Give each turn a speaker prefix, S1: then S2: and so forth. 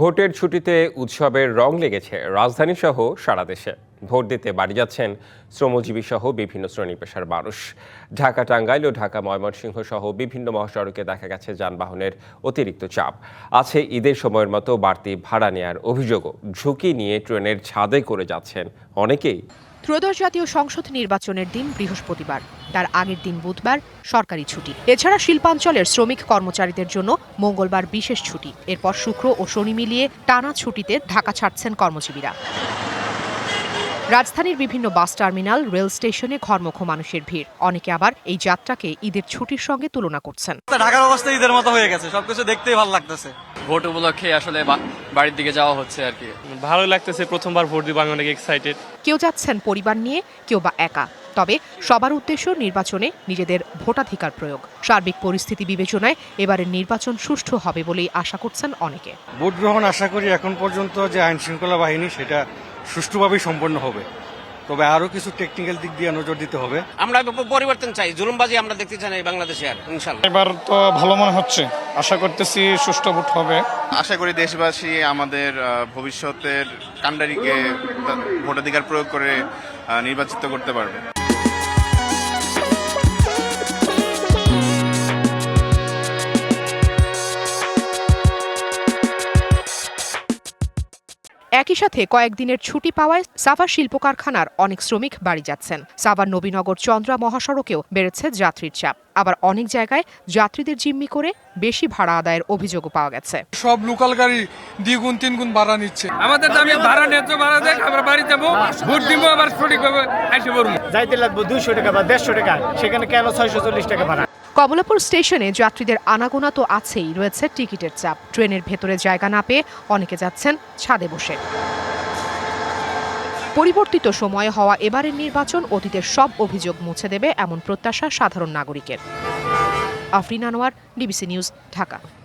S1: ভোটের ছুটিতে উৎসবের রং লেগেছে রাজধানী সহ সারা দেশে। ভোট দিতে বাড়ি যাচ্ছেন শ্রমজীবী সহ বিভিন্ন শ্রেণী পেশার মানুষ। ঢাকা টাঙ্গাইল ও ঢাকা ময়মনসিংহ সহ বিভিন্ন মহাসড়কে দেখা গেছে যানবাহনের অতিরিক্ত চাপ। আছে ঈদের সময়ের মতো বাড়তি ভাড়া নেয়ার অভিযোগও। ঝুঁকি নিয়ে ট্রেনের ছাদে করে যাচ্ছেন অনেকেই।
S2: ত্রয়োদশ জাতীয় সংসদ নির্বাচনের দিন বৃহস্পতিবার, তার আগের দিন বুধবার সরকারি ছুটি। এছাড়া শিল্পাঞ্চলের শ্রমিক কর্মচারীদের জন্য মঙ্গলবার বিশেষ ছুটি। এরপর শুক্র ও শনি মিলিয়ে টানা ছুটিতে ঢাকা ছাড়ছেন কর্মজীবীরা। রাজধানীর বিভিন্ন বাস টার্মিনাল, রেল স্টেশনে ঘরমুখো মানুষের ভিড়। অনেকে আবার এই যাত্রাকে ঈদের ছুটির সঙ্গে তুলনা করছেন।
S3: ঢাকার অবস্থা ঈদের মতো হয়ে গেছে, সবকিছু দেখতেই ভালো লাগতেছে।
S4: ভোট উপলক্ষে আসলে বাড়ির দিকে যাওয়া হচ্ছে আর কি।
S5: ভালো লাগতেছে, প্রথমবার ভোট দিব, আমি অনেক এক্সাইটেড।
S2: কেউ যাচ্ছেন পরিবার নিয়ে, কেউ বা একা। তবে সবার উদ্দেশ্য নির্বাচনে নিজেদের ভোটাধিকার প্রয়োগ। সার্বিক পরিস্থিতি বিবেচনায় এবারের নির্বাচন সুষ্ঠু হবে বলেই আশা করছেন অনেকে।
S6: ভোট গ্রহণ আশা করি এখন পর্যন্ত যে আইন শৃঙ্খলা বাহিনী সেটা সুষ্ঠুভাবেই সম্পন্ন হবে, তবে আরো কিছু টেকনিক্যাল দিক দিয়ে নজর দিতে হবে।
S7: আমরা পরিবর্তন চাই, জুলুমবাজি আমরা দেখতে চাই না এই বাংলাদেশে আর। ইনশাআল্লাহ
S8: এবার তো ভালো মনে হচ্ছে, আশা করতেছি সুষ্ঠু ভোট হবে।
S9: আশা করি দেশবাসী আমাদের ভবিষ্যতের কাণ্ডারিকে ভোটাধিকার প্রয়োগ করে নির্বাচিত করতে পারবে।
S2: একই সাথে কয়েকদিনের ছুটি পাওয়ায় সাভার শিল্প কারখানার অনেক শ্রমিক বাড়ি যাচ্ছেন। সাভার নবীনগর চন্দ্রা মহাসড়কেও বেড়েছে যাত্রীর চাপ। আবার অনেক জায়গায় যাত্রীদের জিম্মি করে বেশি ভাড়া আদায়ের অভিযোগও পাওয়া গেছে।
S10: সব লোকাল গাড়ি দ্বিগুণ তিনগুণ ভাড়া নিচ্ছে।
S5: আমাদের দামি ভাড়া ন্যায্য ভাড়া দেখ, আমরা বাড়ি যাবো, ভোট দিব, আবার সঠিকভাবে আসে পড়বো।
S11: যাইতে লাগবে 200 টাকা বা 150 টাকা, সেখানে কেন 640 টাকা ভাড়া?
S2: কমলাপুর স্টেশনে যাত্রীদের আনাগোনা তো আছেই, রয়েছে টিকিটের চাপ। ট্রেনের ভেতরে জায়গা না পেয়ে অনেকে যাচ্ছেন ছাদে বসে। পরিবর্তিত সময়ে হওয়া এবারের নির্বাচন অতীতের সব অভিযোগ মুছে দেবে এমন প্রত্যাশা সাধারণ নাগরিকের। Afrin Anwar, DBC news, Dhaka.